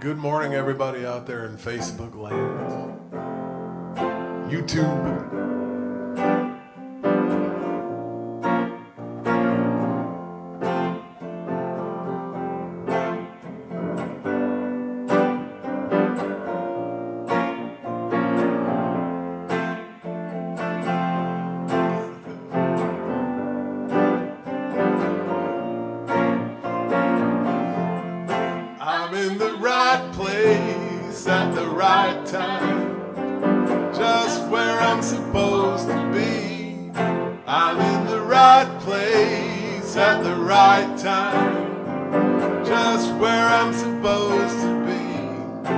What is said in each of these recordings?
Good morning, everybody out there in Facebook land, YouTube. I'm in the right place at the right time, just where I'm supposed to be. I'm in the right place at the right time, just where I'm supposed to be.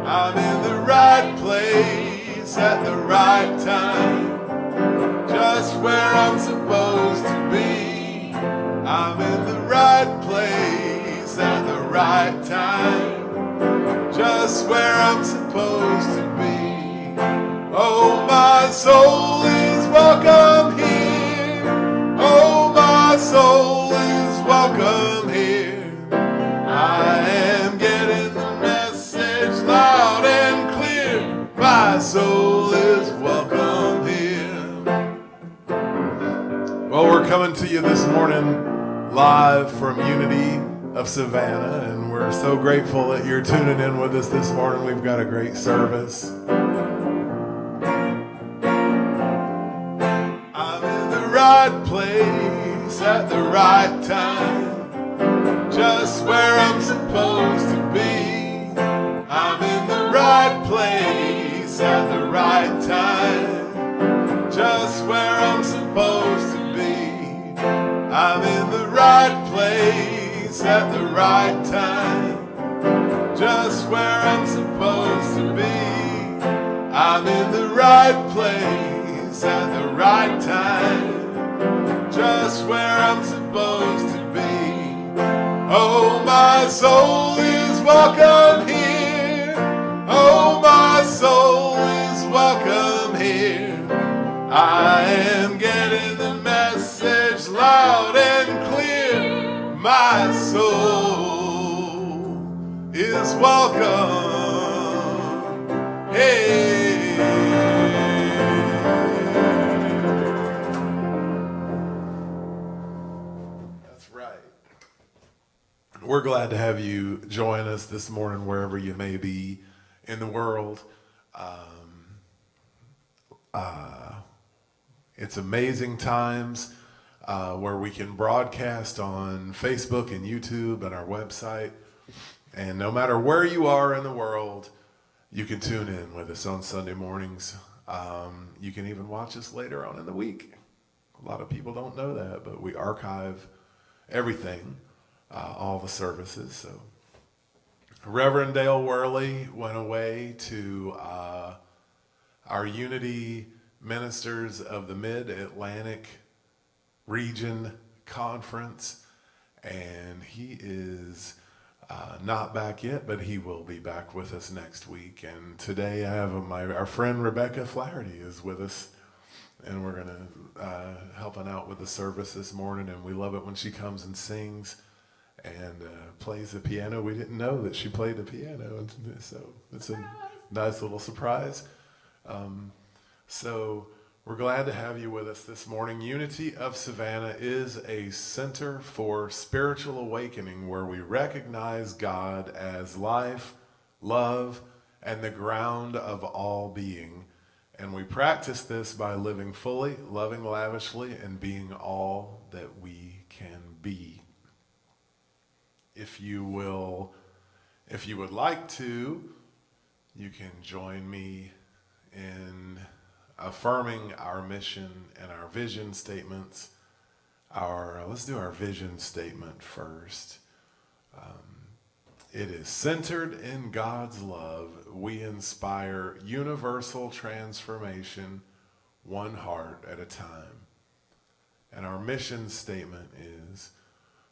I'm in the right place at the right time, just where I'm supposed to be. I'm in the right place at the right time, just where I'm supposed to be. Oh, my soul is welcome here. Oh, my soul is welcome here. I am getting the message loud and clear. My soul is welcome here. Well, we're coming to you this morning live from Unity of Savannah, and we're so grateful that you're tuning in with us this morning. We've got a great service. I'm in the right place at the right time, just where I'm supposed to be. I'm in the right place at the right time, just where I'm supposed to be. I'm in the right place at the right time, just where I'm supposed to be. I'm in the right place at the right time, just where I'm supposed to be. Oh, my soul is welcome here. Oh, my soul is welcome here. I am getting the message loud and clear. My soul is welcome. Hey. That's right. We're glad to have you join us this morning wherever you may be in the world. It's amazing times where we can broadcast on Facebook and YouTube and our website. And no matter where you are in the world, you can tune in with us on Sunday mornings. You can even watch us later on in the week. A lot of people don't know that, but we archive everything, all the services. So Reverend Dale Worley went away to our Unity Ministers of the Mid-Atlantic Region Conference, and he is not back yet, but he will be back with us next week. And today I have our friend Rebecca Flaherty is with us, and we're going to helping out with the service this morning, and we love it when she comes and sings and plays the piano. We didn't know that she played the piano, and so it's a nice little surprise. So we're glad to have you with us this morning. Unity of Savannah is a center for spiritual awakening where we recognize God as life, love, and the ground of all being. And we practice this by living fully, loving lavishly, and being all that we can be. If you would like to, you can join me in affirming our mission and our vision statements. Let's do our vision statement first. It is centered in God's love. We inspire universal transformation, one heart at a time. And our mission statement is,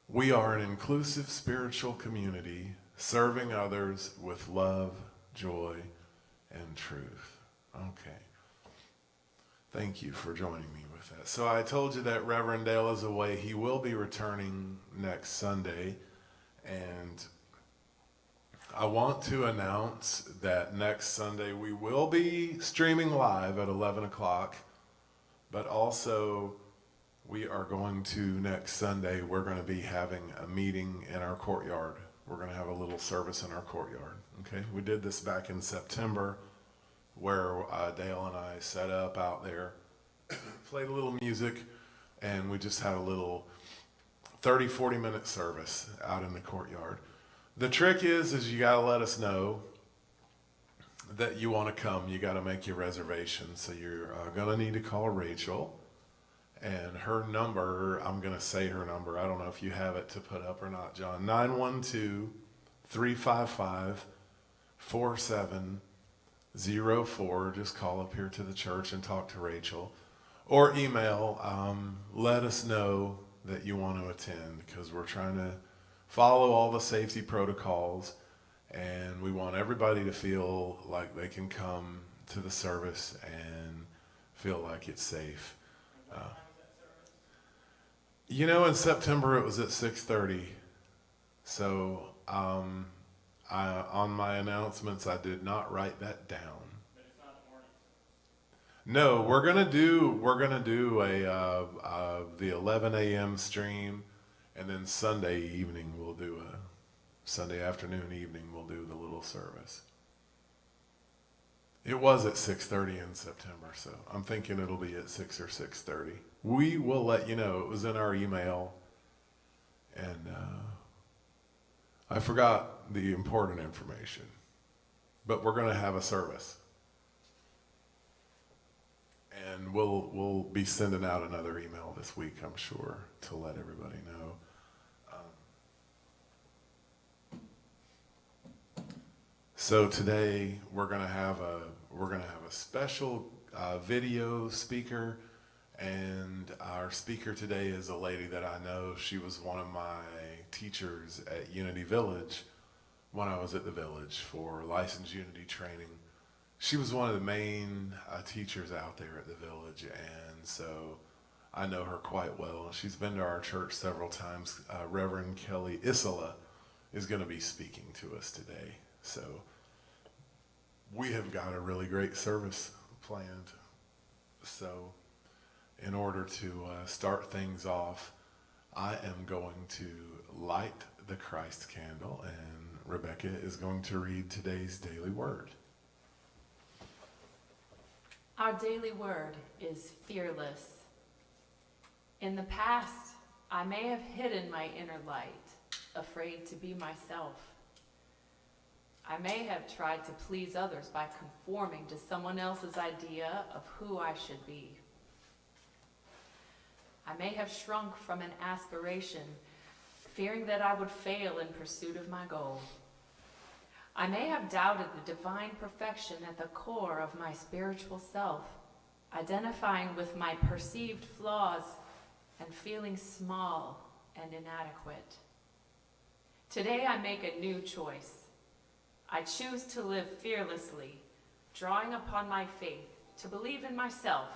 we are an inclusive spiritual community serving others with love, joy, and truth. Okay. Thank you for joining me with with that. So I told you that Reverend Dale is away. He will be returning next Sunday. And I want to announce that next Sunday we will be streaming live at 11 o'clock. But also, we are going to, next Sunday, we're going to be having a meeting in our courtyard. We're going to have a little service in our courtyard. Okay? We did this back in September, where Dale and I set up out there, played a little music, and we just had a little 30, 40-minute service out in the courtyard. The trick is you got to let us know that you want to come. You got to make your reservation. So you're going to need to call Rachel. And her number, I'm going to say her number. I don't know if you have it to put up or not, John. 912-355-4704. Just call up here to the church and talk to Rachel. Or email, let us know that you want to attend, because we're trying to follow all the safety protocols, and we want everybody to feel like they can come to the service and feel like it's safe. In September it was at 6:30. So on my announcements, I did not write that down. But it's not morning. No, we're gonna do the 11 a.m. stream, and then Sunday evening we'll do Sunday afternoon, evening we'll do the little service. It was at 6:30 in September, so I'm thinking it'll be at 6 or 6:30. We will let you know. It was in our email, and I forgot the important information, but we're going to have a service, and we'll be sending out another email this week, I'm sure, to let everybody know. So today we're gonna have a special video speaker, and our speaker today is a lady that I know. She was one of my teachers at Unity Village when I was at the Village for licensed Unity training. She was one of the main teachers out there at the Village, and so I know her quite well. She's been to our church several times. Reverend Kelly Isola is going to be speaking to us today. So we have got a really great service planned. So in order to start things off, I am going to light the Christ candle, and Rebecca is going to read today's daily word. Our daily word is fearless. In the past, I may have hidden my inner light, afraid to be myself. I may have tried to please others by conforming to someone else's idea of who I should be. I may have shrunk from an aspiration, fearing that I would fail in pursuit of my goal. I may have doubted the divine perfection at the core of my spiritual self, identifying with my perceived flaws and feeling small and inadequate. Today I make a new choice. I choose to live fearlessly, drawing upon my faith to believe in myself,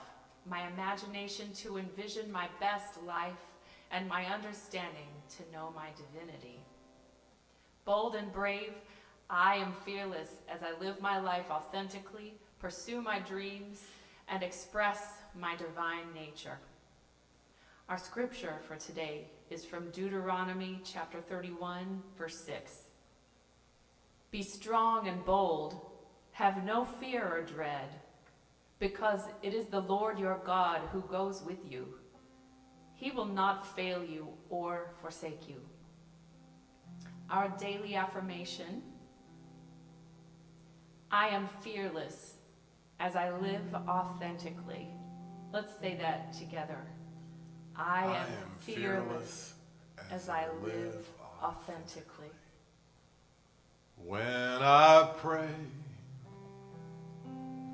my imagination to envision my best life, and my understanding to know my divinity. Bold and brave, I am fearless as I live my life authentically, pursue my dreams, and express my divine nature. Our scripture for today is from Deuteronomy chapter 31, verse 6. Be strong and bold, have no fear or dread, because it is the Lord your God who goes with you. He will not fail you or forsake you. Our daily affirmation: I am fearless as I live authentically. Let's say that together. I am fearless as I live authentically. When I pray,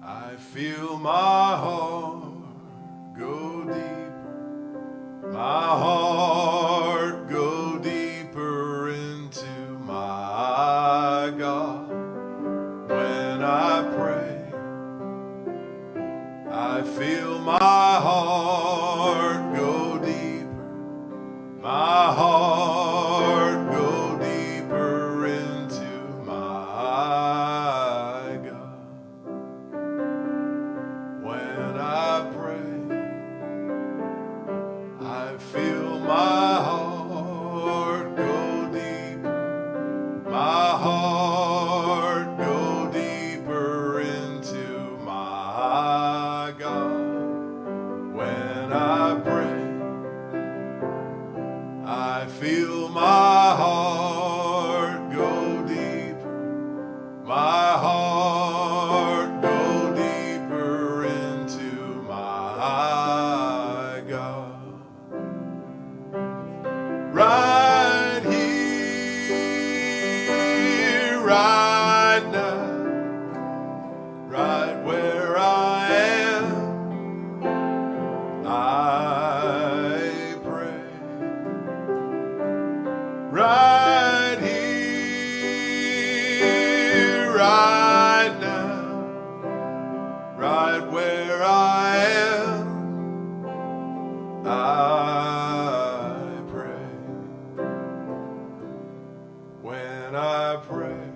I feel my heart go deeper, my heart go deeper into my God. When I pray, I feel my heart feel my heart go deeper, my heart go deeper into my God. Right here, right now, right where I am, I pray. Right here, right now, right where I am, I pray. When I pray,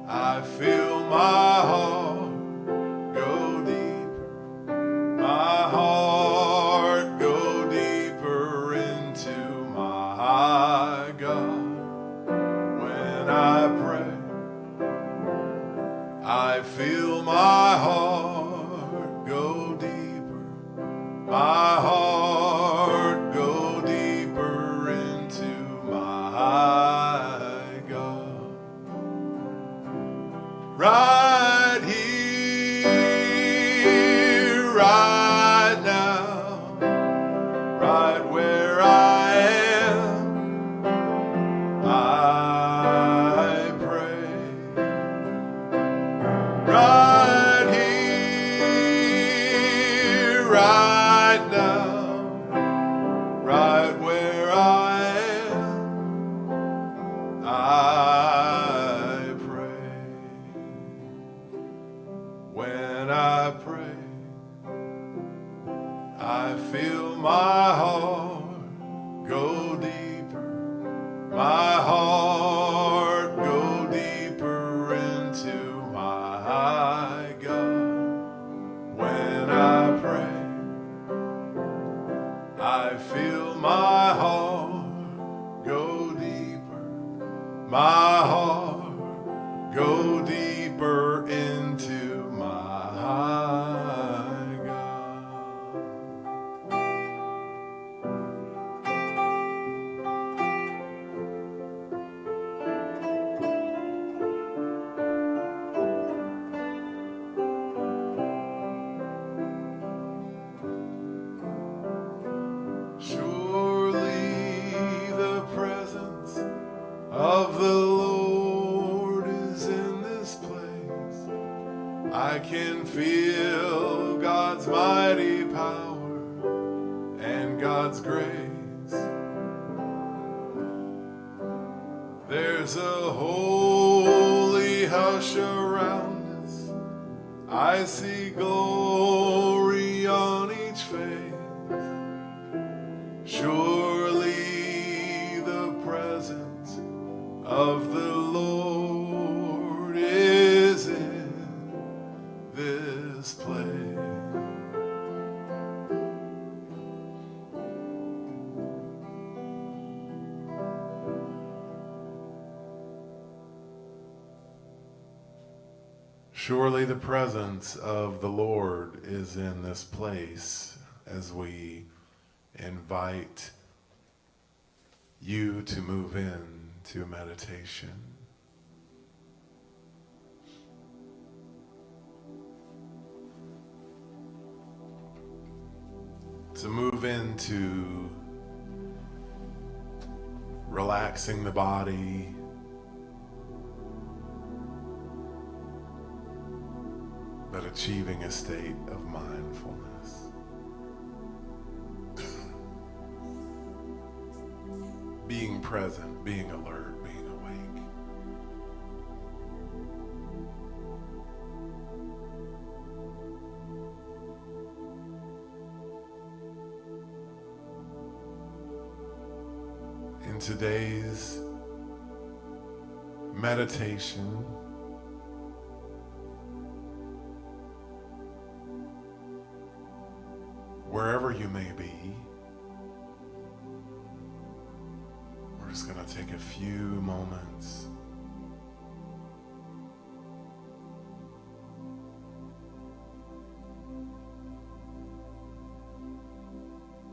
I feel my heart go deeper, my heart go deeper into my God. When I pray, I feel my heart go deeper, my heart go deeper into my God. Right here, right now, right where I am, I pray. Right here, right now, right where I am, I pray. When I pray, I feel my heart go deeper, my heart go deeper into my God. When I pray, I feel my heart go deeper, my heart go deeper into my God. Surely the presence of the Lord is in this place. I can feel God's mighty power and God's grace. There's a holy hush around us. I see glory on each face. Surely the presence of the Lord is in this place. Surely the presence of the Lord is in this place as we invite you to move in to meditation. To move into relaxing the body, but achieving a state of mindfulness. Being present, being alert, being awake. In today's meditation, wherever you may be, we're just going to take a few moments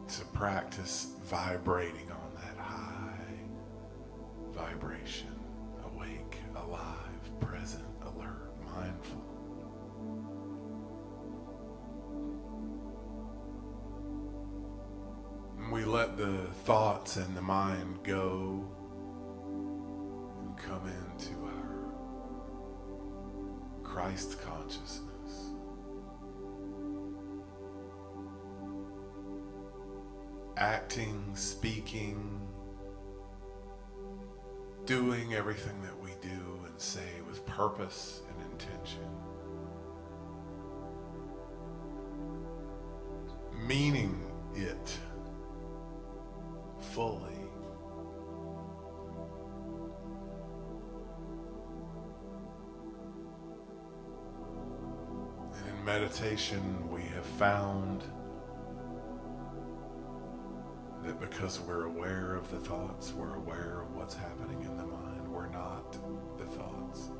to practice vibrating on that high vibration, awake, alive, present, alert, mindful. And we let the thoughts and the mind go and come into our Christ consciousness. Acting, speaking, doing everything that we do and say with purpose and intention. Meaning it fully. And in meditation, we have found that because we're aware of the thoughts, we're aware of what's happening in the mind. We're not the thoughts.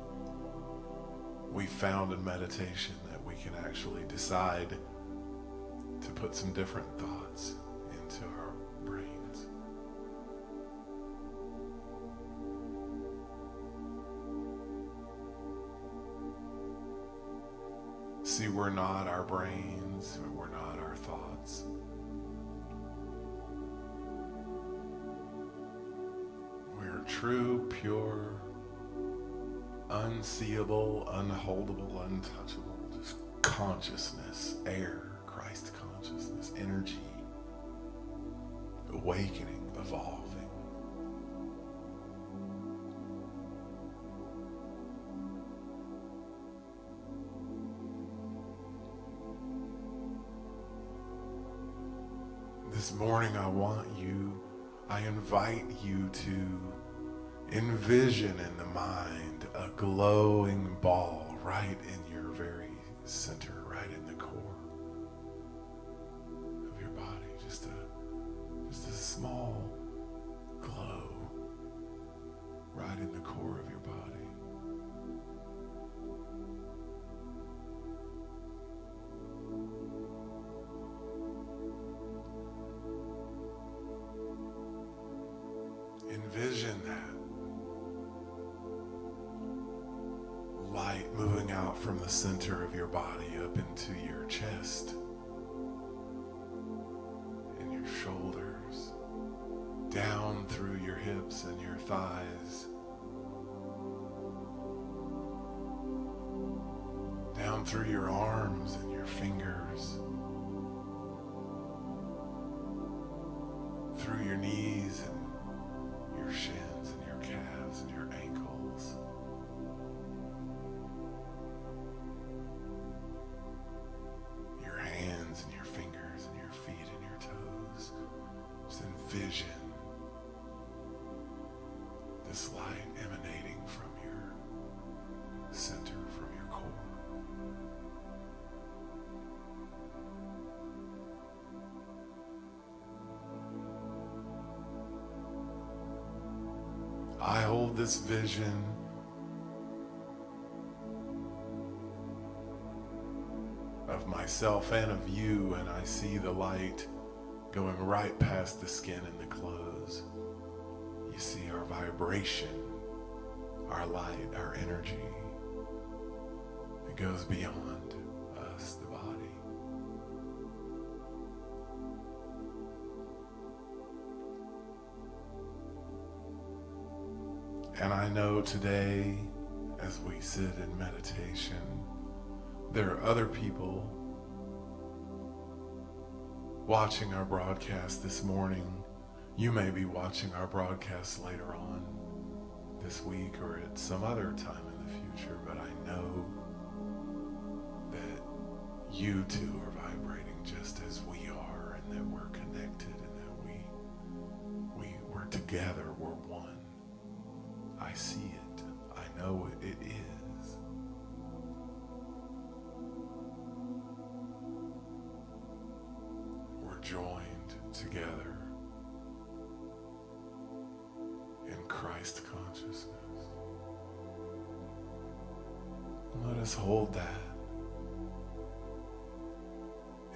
We found in meditation that we can actually decide to put some different thoughts into our brains. See, we're not our brains, we're not our thoughts. We're true, pure, unseeable, unholdable, untouchable, just consciousness, air, Christ consciousness, energy, awakening, evolving. This morning I invite you to envision in the mind a glowing ball right in your very center, right in the core of your body. Just a small glow right in the core of your body. Envision that light moving out from the center of your body up into your chest and your shoulders, down through your hips and your thighs, down through your arms and your fingers, through your knees and your shins and your calves and your ankles. Your hands and your fingers and your feet and your toes. Just envision this light emanating from your center, from your core. I hold this vision of myself and of you, and I see the light going right past the skin and the clothes. You see our vibration, our light, our energy. It goes beyond us, the body. And I know today, as we sit in meditation, there are other people watching our broadcast this morning. You may be watching our broadcast later on this week or at some other time in the future, but I know that you too are vibrating just as we are, and that we're connected, and that we're together, we're one. I see it. I know it is. We're joined together in Christ consciousness. And let us hold that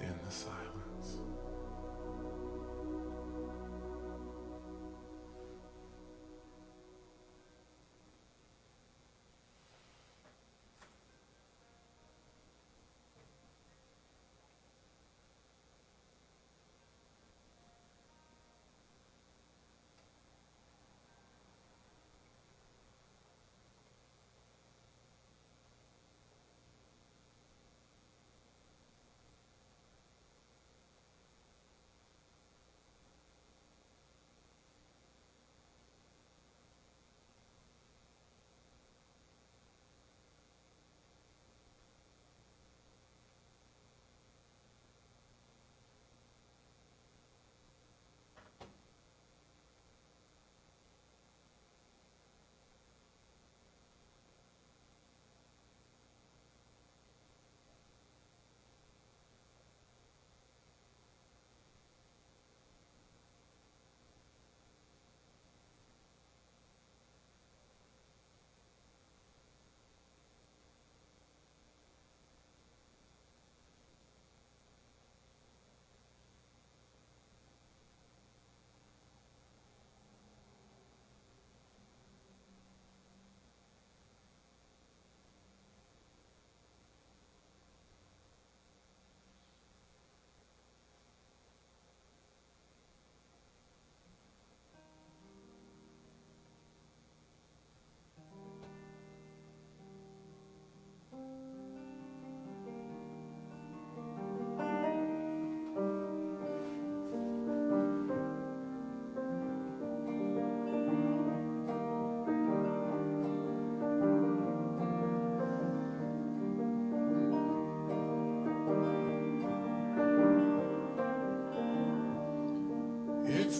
in the silence.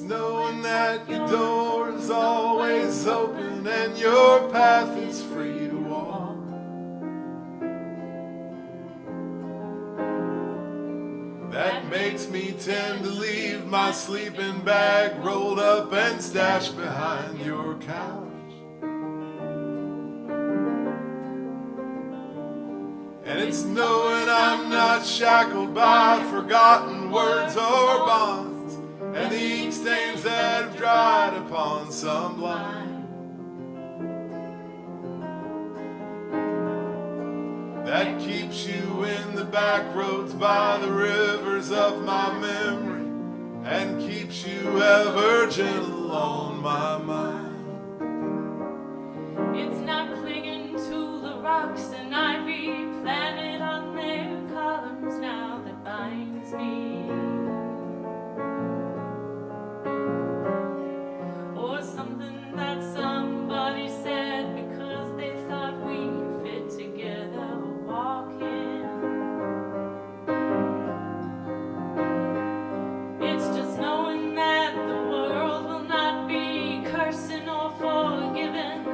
knowing that your door is always open and your path is free to walk. That makes me tend to leave my sleeping bag rolled up and stashed behind your couch. And it's knowing I'm not shackled by forgotten words or bonds, and the ink stains that have dried upon some line, that keeps you in the back roads by the rivers of my memory, and keeps you ever gentle on my mind. It's not clinging to the rocks and ivy planted on their columns now that binds me, or something that somebody said because they thought we fit together walking. It's just knowing that the world will not be cursing or forgiving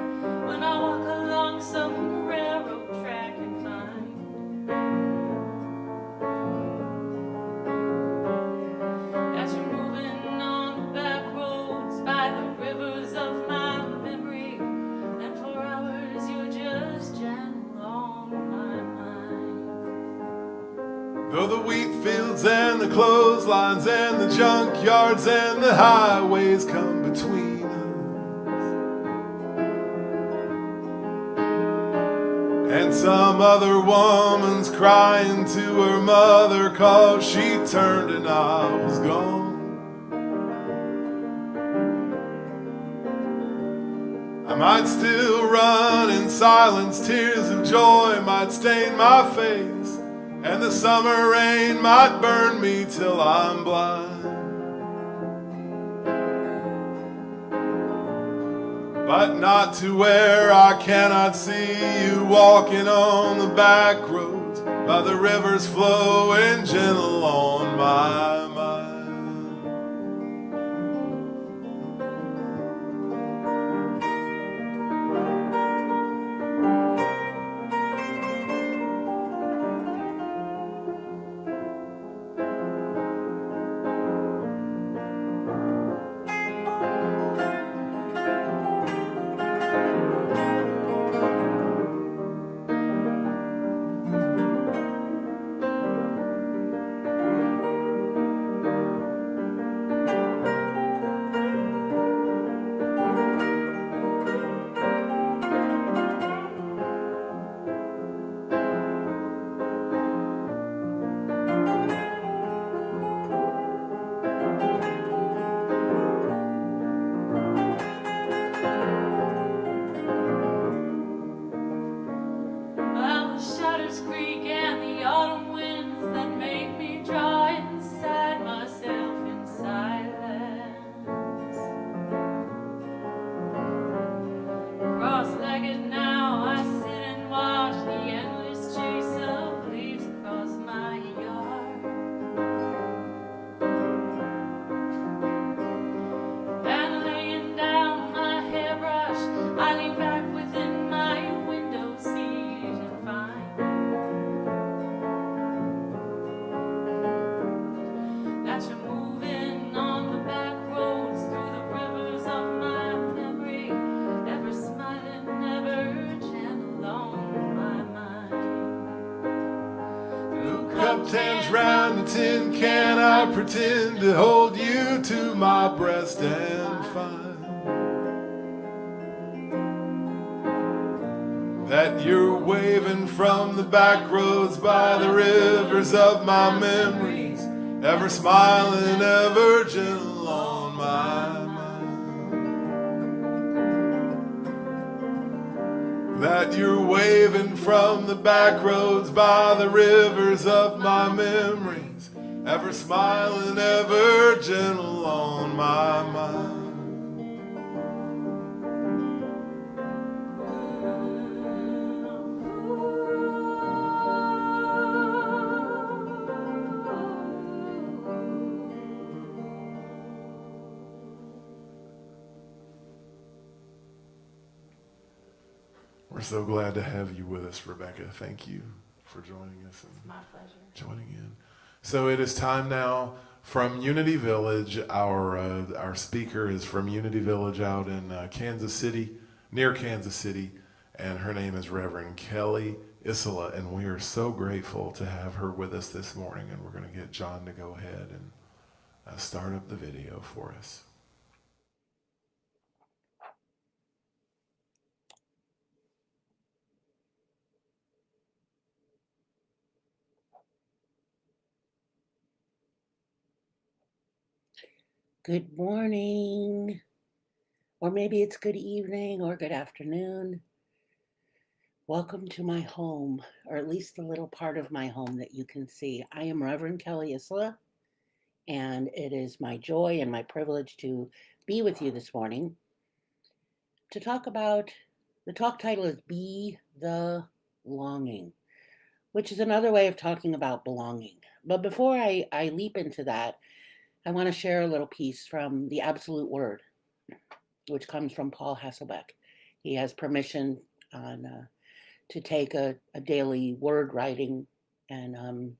when I walk along some railroad track and find that you're moving on the back roads by the rivers of my memory, and for hours you're just gentle on my mind. Though the wheat fields and the clotheslines and the junkyards and the highways come between us, and some other woman's crying to her mother 'cause she turned and I was gone, I might still run in silence, tears of joy might stain my face, and the summer rain might burn me till I'm blind. But not to where I cannot see you walking on the back roads by the rivers flowing gentle on my mind. Tans round the tin can, I pretend to hold you to my breast and find that you're waving from the back roads by the rivers of my memories, ever smiling, ever gentle on my mind. That you're waving from the back roads by the rivers of my memories, ever smiling, ever gentle on my mind. We're so glad to have you with us, Rebecca. Thank you for joining us and It's my pleasure. joining in. So it is time now from Unity Village. Our speaker is from Unity Village out in Kansas City, near Kansas City, and her name is Reverend Kelly Isola, and we are so grateful to have her with us this morning. And we're going to get John to go ahead and start up the video for us. Good morning, or maybe it's good evening or good afternoon. Welcome to my home, or at least the little part of my home that you can see. I am Reverend Kelly Isola, and it is my joy and my privilege to be with you this morning to talk about, the talk title is Be the Longing, which is another way of talking about belonging. But before I leap into that, I want to share a little piece from the Absolute Word, which comes from Paul Hasselbeck. He has permission to take a daily word writing and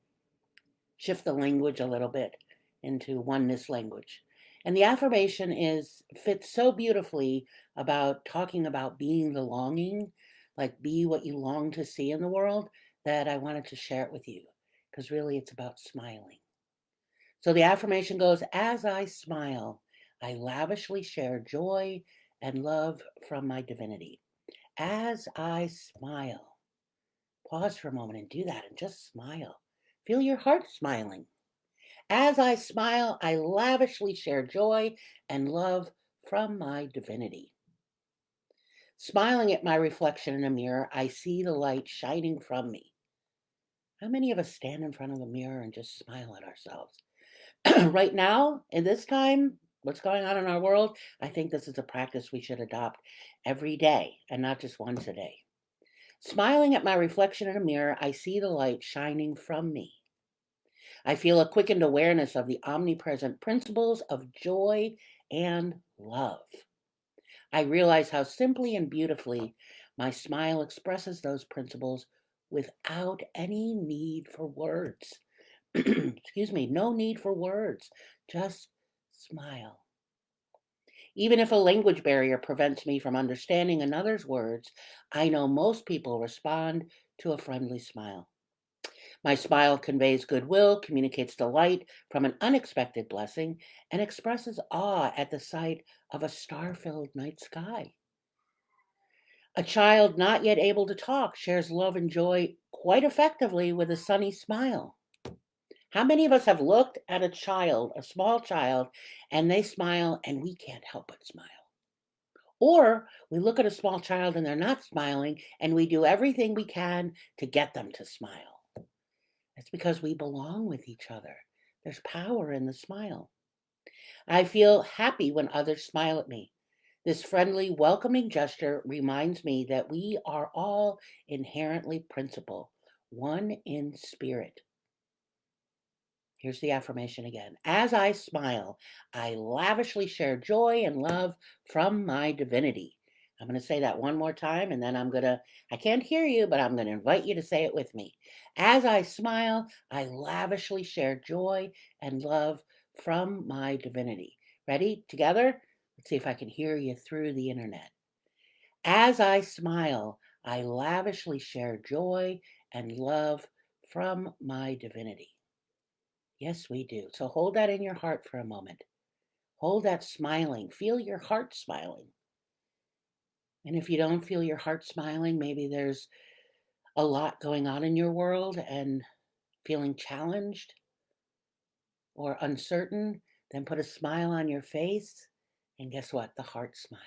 shift the language a little bit into oneness language. And the affirmation fits so beautifully about talking about being the longing, like be what you long to see in the world, that I wanted to share it with you, because really it's about smiling. So the affirmation goes, as I smile, I lavishly share joy and love from my divinity. As I smile, pause for a moment and do that and just smile. Feel your heart smiling. As I smile, I lavishly share joy and love from my divinity. Smiling at my reflection in a mirror, I see the light shining from me. How many of us stand in front of a mirror and just smile at ourselves? Right now, in this time, what's going on in our world, I think this is a practice we should adopt every day and not just once a day. Smiling at my reflection in a mirror, I see the light shining from me. I feel a quickened awareness of the omnipresent principles of joy and love. I realize how simply and beautifully my smile expresses those principles without any need for words. Excuse me, no need for words, just smile. Even if a language barrier prevents me from understanding another's words, I know most people respond to a friendly smile. My smile conveys goodwill, communicates delight from an unexpected blessing, and expresses awe at the sight of a star-filled night sky. A child not yet able to talk shares love and joy quite effectively with a sunny smile. How many of us have looked at a child, a small child, and they smile and we can't help but smile? Or we look at a small child and they're not smiling and we do everything we can to get them to smile. That's because we belong with each other. There's power in the smile. I feel happy when others smile at me. This friendly, welcoming gesture reminds me that we are all inherently principle, one in spirit. Here's the affirmation again. As I smile, I lavishly share joy and love from my divinity. I'm going to say that one more time and then I can't hear you, but I'm going to invite you to say it with me. As I smile, I lavishly share joy and love from my divinity. Ready? Together? Let's see if I can hear you through the internet. As I smile, I lavishly share joy and love from my divinity. Yes, we do. So hold that in your heart for a moment. Hold that smiling. Feel your heart smiling. And if you don't feel your heart smiling, maybe there's a lot going on in your world and feeling challenged or uncertain, then put a smile on your face. And guess what? The heart smiles.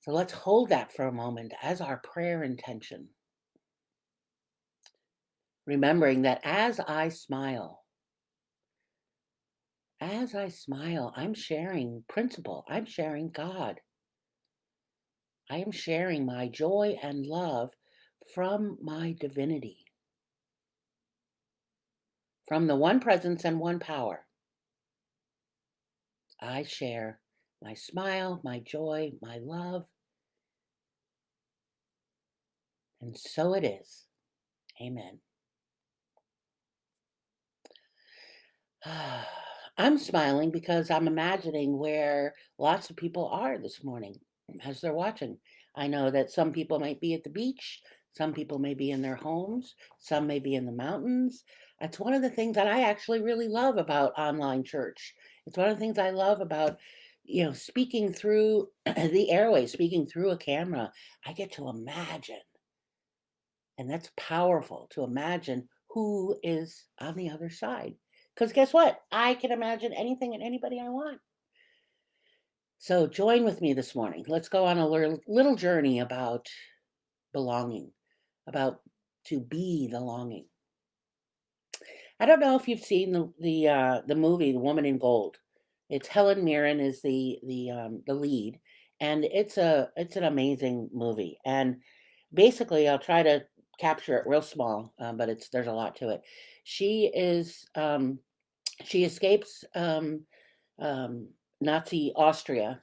So let's hold that for a moment as our prayer intention. Remembering that as I smile, I'm sharing principle. I'm sharing God. I am sharing my joy and love from my divinity, from the one presence and one power. I share my smile, my joy, my love, And so it is. Amen. I'm smiling because I'm imagining where lots of people are this morning as they're watching. I know that some people might be at the beach, some people may be in their homes, some may be in the mountains. That's one of the things that I actually really love about online church. It's one of the things I love about, speaking through the airways, speaking through a camera. I get to imagine, and that's powerful to imagine who is on the other side. Because guess what? I can imagine anything and anybody I want. So join with me this morning. Let's go on a little journey about belonging, about to be the longing. I don't know if you've seen the movie The Woman in Gold. It's Helen Mirren is the lead, and it's an amazing movie. And basically, I'll try to capture it real small, but there's a lot to it. She is she escapes um, Nazi Austria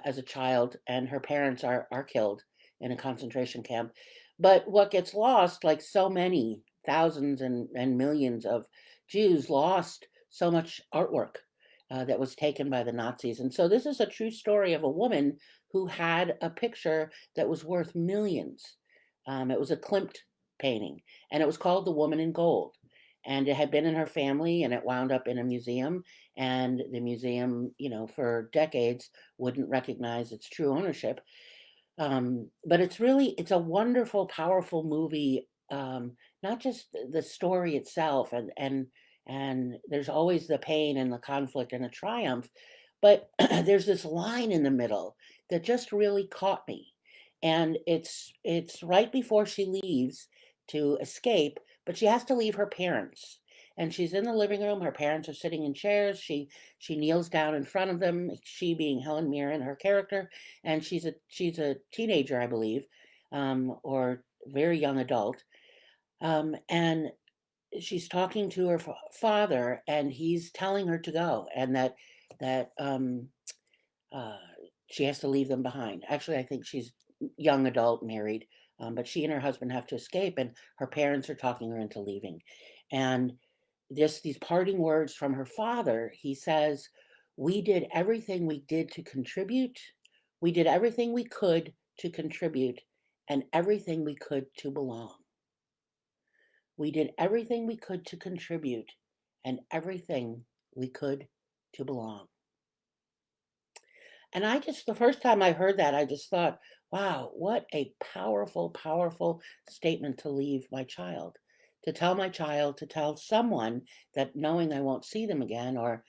as a child, and her parents are killed in a concentration camp. But what gets lost, like so many thousands and millions of Jews, lost so much artwork that was taken by the Nazis. And so this is a true story of a woman who had a picture that was worth millions. It was a Klimt painting, and it was called The Woman in Gold. And it had been in her family, and it wound up in a museum, and the museum, for decades wouldn't recognize its true ownership. But it's a wonderful, powerful movie. Not just the story itself, and there's always the pain and the conflict and the triumph, but there's this line in the middle that just really caught me. And it's right before she leaves to escape, but she has to leave her parents. And she's in the living room. Her parents are sitting in chairs. She kneels down in front of them. She being Helen Mirren, her character, and she's a teenager, I believe, or very young adult, and she's talking to her father, and he's telling her to go, and that uh, she has to leave them behind. Actually, I think she's young adult married, but she and her husband have to escape, and her parents are talking her into leaving, and just these parting words from her father. He says, "We did everything we did to contribute. We did everything we could to contribute, and everything we could to belong. We did everything we could to contribute, and everything we could to belong." And the first time I heard that, I just thought, wow, what a powerful, powerful statement to leave my child. To tell my child, to tell someone that knowing I won't see them again, or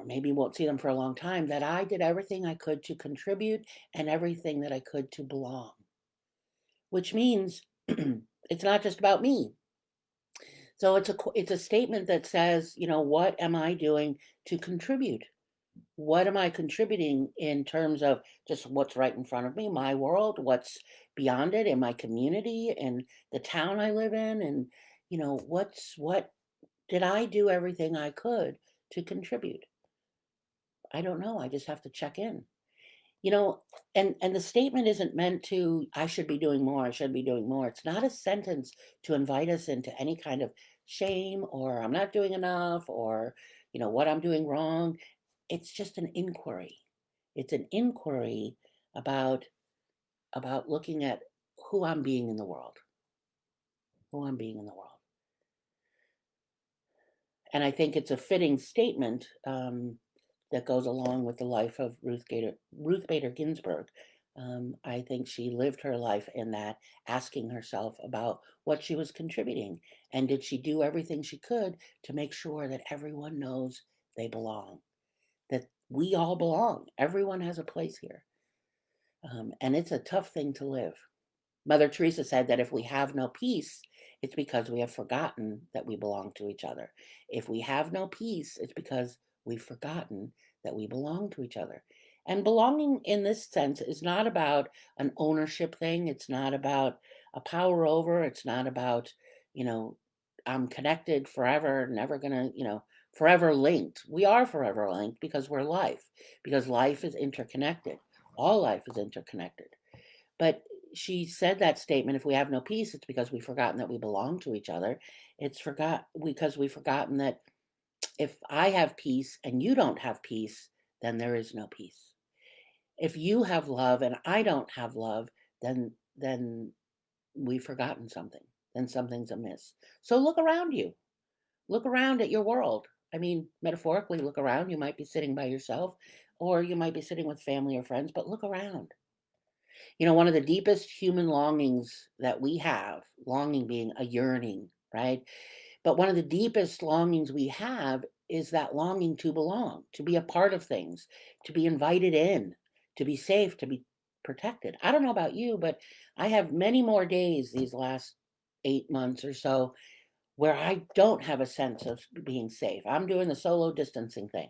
maybe won't see them for a long time, that I did everything I could to contribute and everything that I could to belong. Which means it's not just about me. So it's a statement that says, what am I doing to contribute? What am I contributing in terms of just what's right in front of me, my world, what's beyond it, in my community, in the town I live in, and what did I do everything I could to contribute? I don't know. I just have to check in. You know, and the statement isn't meant to, I should be doing more, I should be doing more. It's not a sentence to invite us into any kind of shame, or I'm not doing enough, or what I'm doing wrong. It's just an inquiry. It's an inquiry about looking at who I'm being in the world, who I'm being in the world. And I think it's a fitting statement that goes along with the life of Ruth Bader Ginsburg. I think she lived her life in that, asking herself about what she was contributing, and did she do everything she could to make sure that everyone knows they belong, that we all belong. Everyone has a place here, and it's a tough thing to live. Mother Teresa said that if we have no peace, it's because we have forgotten that we belong to each other. If we have no peace, it's because we've forgotten that we belong to each other. And belonging in this sense is not about an ownership thing. It's not about a power over. It's not about, you know, I'm connected forever, never gonna, forever linked. We are forever linked because we're life, because life is interconnected. All life is interconnected. But she said that statement, if we have no peace, it's because we've forgotten that we belong to each other. It's because we've forgotten that if I have peace and you don't have peace, then there is no peace. If you have love and I don't have love, then we've forgotten something. Then something's amiss. So look around you. Look around at your world. I mean, metaphorically, look around. You might be sitting by yourself, or you might be sitting with family or friends, but look around. One of the deepest human longings that we have, longing being a yearning, right? But one of the deepest longings we have is that longing to belong, to be a part of things, to be invited in, to be safe, to be protected. I don't know about you, but I have many more days these last 8 months or so where I don't have a sense of being safe. I'm doing the solo distancing thing.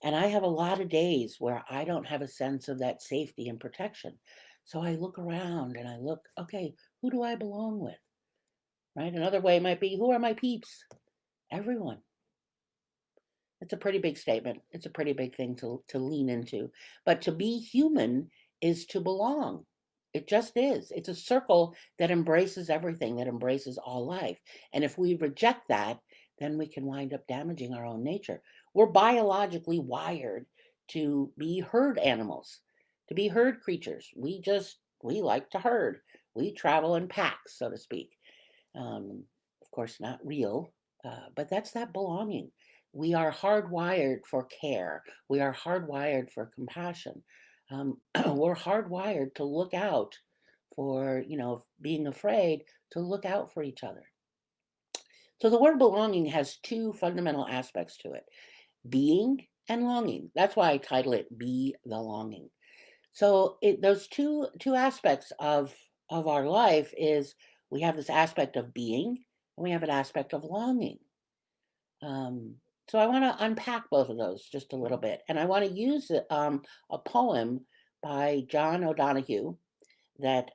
And I have a lot of days where I don't have a sense of that safety and protection. So I look around and I look, okay, who do I belong with? Right? Another way might be, who are my peeps? Everyone. It's a pretty big statement. It's a pretty big thing to lean into. But to be human is to belong. It just is. It's a circle that embraces everything, that embraces all life. And if we reject that, then we can wind up damaging our own nature. We're biologically wired to be herd animals, to be herd creatures. We like to herd. We travel in packs, so to speak. Of course, not real, but that's that belonging. We are hardwired for care. We are hardwired for compassion. We're hardwired to look out for, being afraid, to look out for each other. So the word belonging has two fundamental aspects to it: being and longing. That's why I title it Be the Longing. So those two aspects of our life is we have this aspect of being and we have an aspect of longing. Um, so I want to unpack both of those just a little bit, and I want to use a poem by John O'Donohue that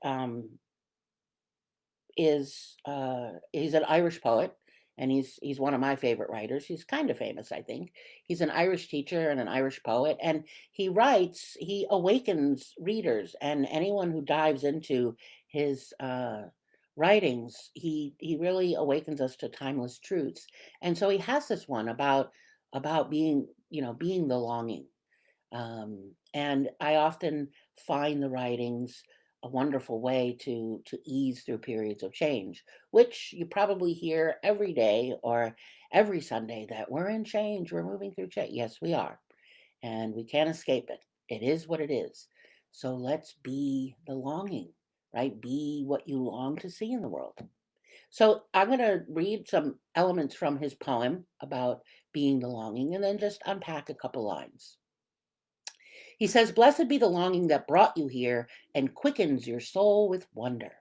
he's an Irish poet, and he's one of my favorite writers. He's kind of famous, I think. He's an Irish teacher and an Irish poet, and he awakens readers and anyone who dives into his writings. He really awakens us to timeless truths. And so he has this one about being the longing. And I often find the writings a wonderful way to ease through periods of change, which you probably hear every day or every Sunday, that we're in change, we're moving through change. Yes, we are, and we can't escape it. It is what it is. So let's be the longing, right? Be what you long to see in the world. So I'm going to read some elements from his poem about being the longing and then just unpack a couple lines. He says, "Blessed be the longing that brought you here and quickens your soul with wonder.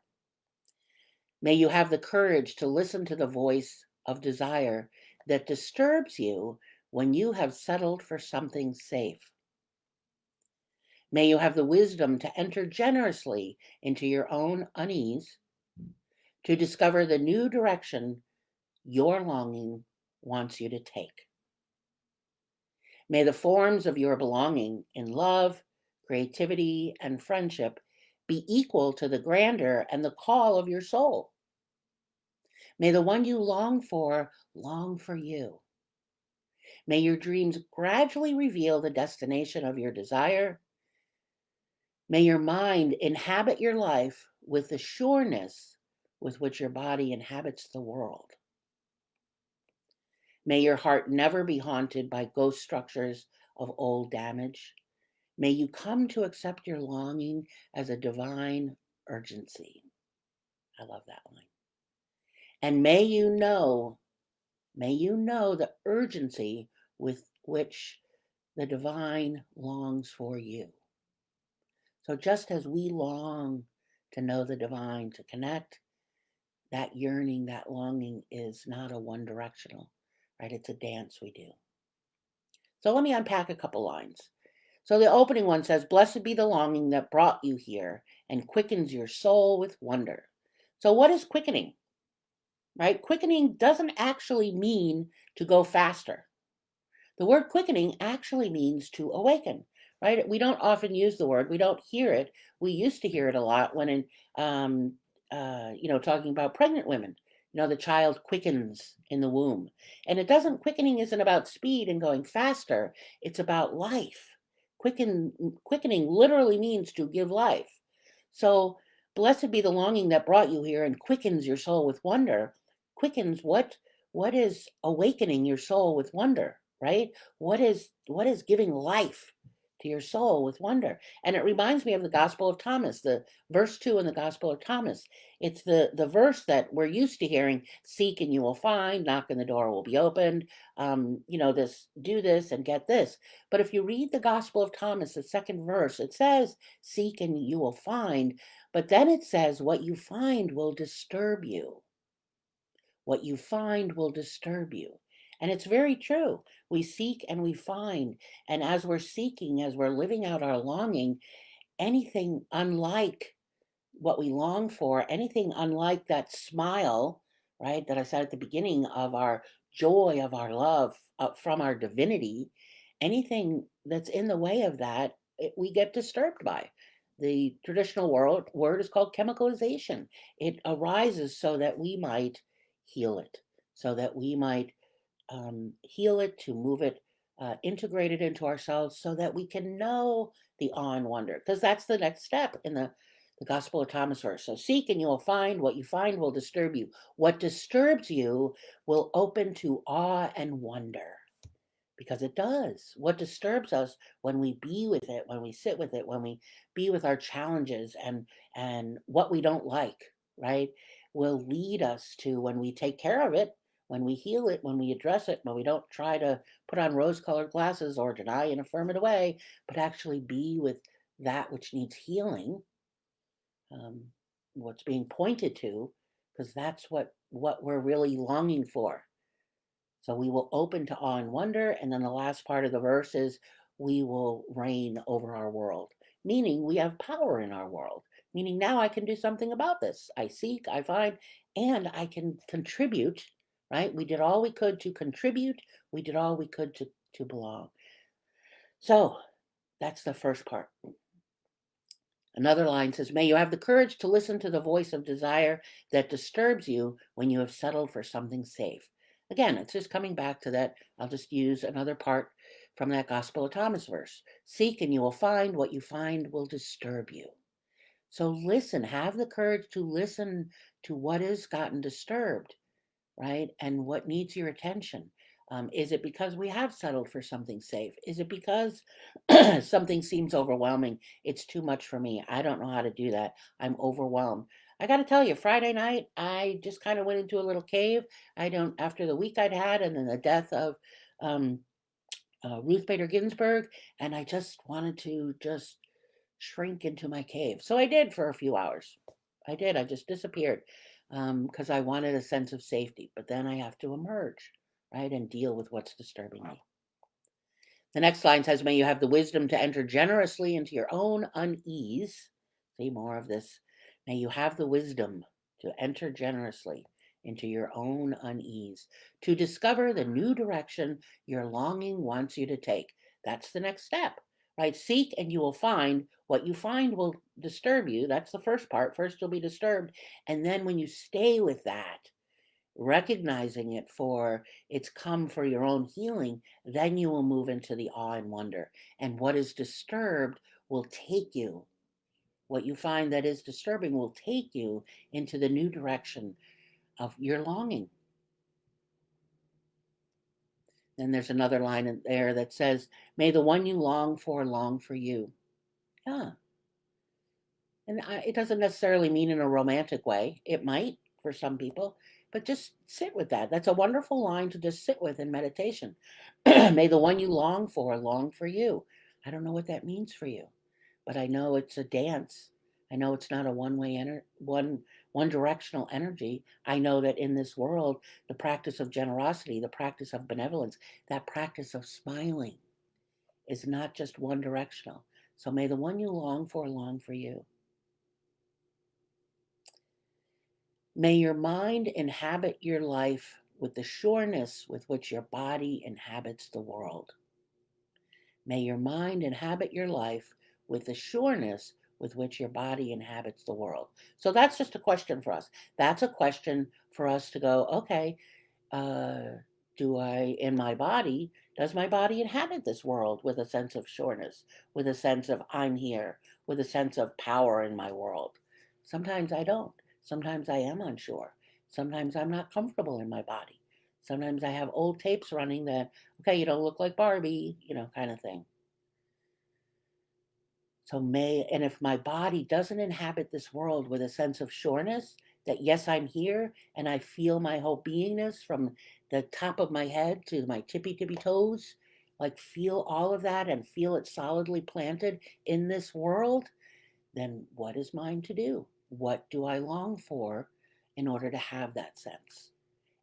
May you have the courage to listen to the voice of desire that disturbs you when you have settled for something safe. May you have the wisdom to enter generously into your own unease, to discover the new direction your longing wants you to take. May the forms of your belonging in love, creativity, and friendship be equal to the grandeur and the call of your soul. May the one you long for you. May your dreams gradually reveal the destination of your desire. May your mind inhabit your life with the sureness with which your body inhabits the world. May your heart never be haunted by ghost structures of old damage. May you come to accept your longing as a divine urgency." I love that line. "And may you know the urgency with which the divine longs for you." So just as we long to know the divine, to connect, that yearning, that longing is not a one directional, right? It's a dance we do. So let me unpack a couple lines. So the opening one says, "Blessed be the longing that brought you here and quickens your soul with wonder." So what is quickening, right? Quickening doesn't actually mean to go faster. The word quickening actually means to awaken, right? We don't often use the word, we don't hear it. We used to hear it a lot when um, talking about pregnant women. The child quickens in the womb. And quickening isn't about speed and going faster, it's about life. Quickening literally means to give life. So, blessed be the longing that brought you here and quickens your soul with wonder. Quickens what is awakening your soul with wonder, right? What is giving life to your soul with wonder? And it reminds me of the Gospel of Thomas, the verse 2 in the Gospel of Thomas. It's the verse that we're used to hearing: seek and you will find, knock and the door will be opened. This, do this and get this. But if you read the Gospel of Thomas, the second verse, it says, seek and you will find. But then it says, what you find will disturb you. What you find will disturb you. And it's very true. We seek and we find. And as we're seeking, as we're living out our longing, anything unlike what we long for, anything unlike that smile, right, that I said at the beginning, of our joy, of our love from our divinity, anything that's in the way of that, we get disturbed by. The traditional word is called chemicalization. It arises so that we might heal it, so that we might heal it, to move it, integrate it into ourselves so that we can know the awe and wonder. Because that's the next step in the Gospel of Thomas verse. So seek and you will find. What you find will disturb you. What disturbs you will open to awe and wonder. Because it does. What disturbs us, when we be with it, when we sit with it, when we be with our challenges and what we don't like, right, will lead us to, when we take care of it, when we heal it, when we address it, when we don't try to put on rose-colored glasses or deny and affirm it away, but actually be with that which needs healing, um, what's being pointed to, because that's what we're really longing for. So we will open to awe and wonder. And then the last part of the verse is, we will reign over our world, meaning we have power in our world, meaning now I can do something about this. I seek, I find, and I can contribute, right? We did all we could to contribute. We did all we could to belong. So that's the first part. Another line says, may you have the courage to listen to the voice of desire that disturbs you when you have settled for something safe. Again, it's just coming back to that. I'll just use another part from that Gospel of Thomas verse. Seek and you will find. What you find will disturb you. So listen, have the courage to listen to what has gotten disturbed, right? And what needs your attention. Is it because we have settled for something safe? Is it because something seems overwhelming? It's too much for me. I don't know how to do that. I'm overwhelmed. I got to tell you, Friday night, I just kind of went into a little cave. After the week I'd had, and then the death of um, Ruth Bader Ginsburg, and I just wanted to just shrink into my cave. So I did for a few hours. I did. I just disappeared because I wanted a sense of safety. But then I have to emerge, right, and deal with what's disturbing me. The next line says, may you have the wisdom to enter generously into your own unease. See more of this. May you have the wisdom to enter generously into your own unease, to discover the new direction your longing wants you to take. That's the next step, right? Seek and you will find. What you find will disturb you. That's the first part. First, you'll be disturbed. And then when you stay with that, recognizing it for it's come for your own healing, then you will move into the awe and wonder. And what is disturbed will take you, what you find that is disturbing will take you into the new direction of your longing. Then there's another line in there that says, may the one you long for you. Yeah. And it doesn't necessarily mean in a romantic way. It might for some people, but just sit with that. That's a wonderful line to just sit with in meditation. May the one you long for you. I don't know what that means for you, but I know it's a dance. I know it's not a one directional energy. I know that in this world, the practice of generosity, the practice of benevolence, that practice of smiling is not just one directional. So may the one you long for you. May your mind inhabit your life with the sureness with which your body inhabits the world. May your mind inhabit your life with the sureness with which your body inhabits the world. So that's just a question for us. That's a question for us to go, okay, uh, does my body inhabit this world with a sense of sureness, with a sense of I'm here, with a sense of power in my world? Sometimes I don't. Sometimes I am unsure. Sometimes I'm not comfortable in my body. Sometimes I have old tapes running that, okay, you don't look like Barbie, kind of thing. And if my body doesn't inhabit this world with a sense of sureness, that yes, I'm here and I feel my whole beingness from the top of my head to my tippy toes, like feel all of that and feel it solidly planted in this world, then what is mine to do? What do I long for in order to have that sense?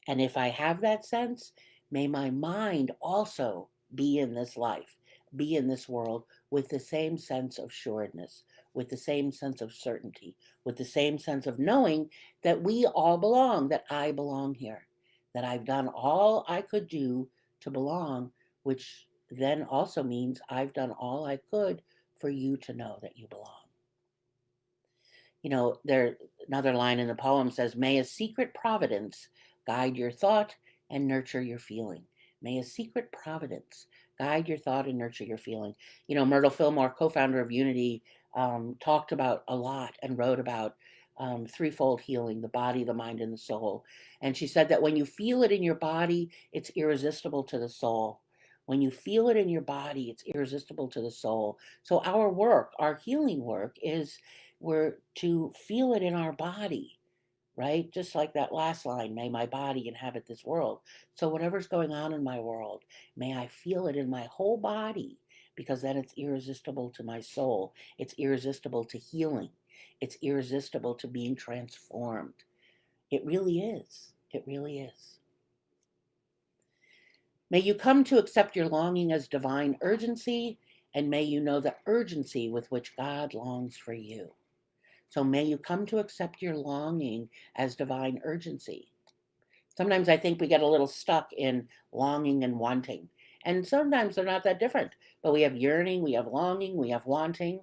And if I have that sense, may my mind also be in this life, be in this world with the same sense of sureness, with the same sense of certainty, with the same sense of knowing that we all belong, that I belong here, that I've done all I could do to belong, which then also means I've done all I could for you to know that you belong. There another line in the poem says, "May a secret providence guide your thought and nurture your feeling." May a secret providence guide your thought and nurture your feeling. Myrtle Fillmore, co-founder of Unity, talked about a lot and wrote about threefold healing: the body, the mind, and the soul. And she said that when you feel it in your body, it's irresistible to the soul. When you feel it in your body, it's irresistible to the soul. So our work, our healing work, is we're to feel it in our body, right? Just like that last line, may my body inhabit this world. So whatever's going on in my world, may I feel it in my whole body, because then it's irresistible to my soul. It's irresistible to healing. It's irresistible to being transformed. It really is. It really is. May you come to accept your longing as divine urgency, and may you know the urgency with which God longs for you. So may you come to accept your longing as divine urgency. Sometimes I think we get a little stuck in longing and wanting. And sometimes they're not that different. But we have yearning, we have longing, we have wanting,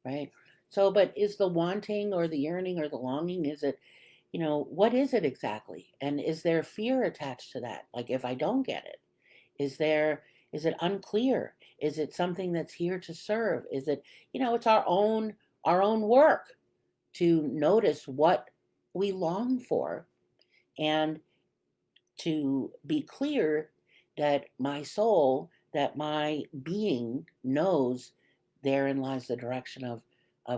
right? So, but is the wanting or the yearning or the longing, what is it exactly? And is there fear attached to that? Like if I don't get it, is it unclear? Is it something that's here to serve? Is it, it's our own work to notice what we long for and to be clear that my soul, that my being knows therein lies the direction of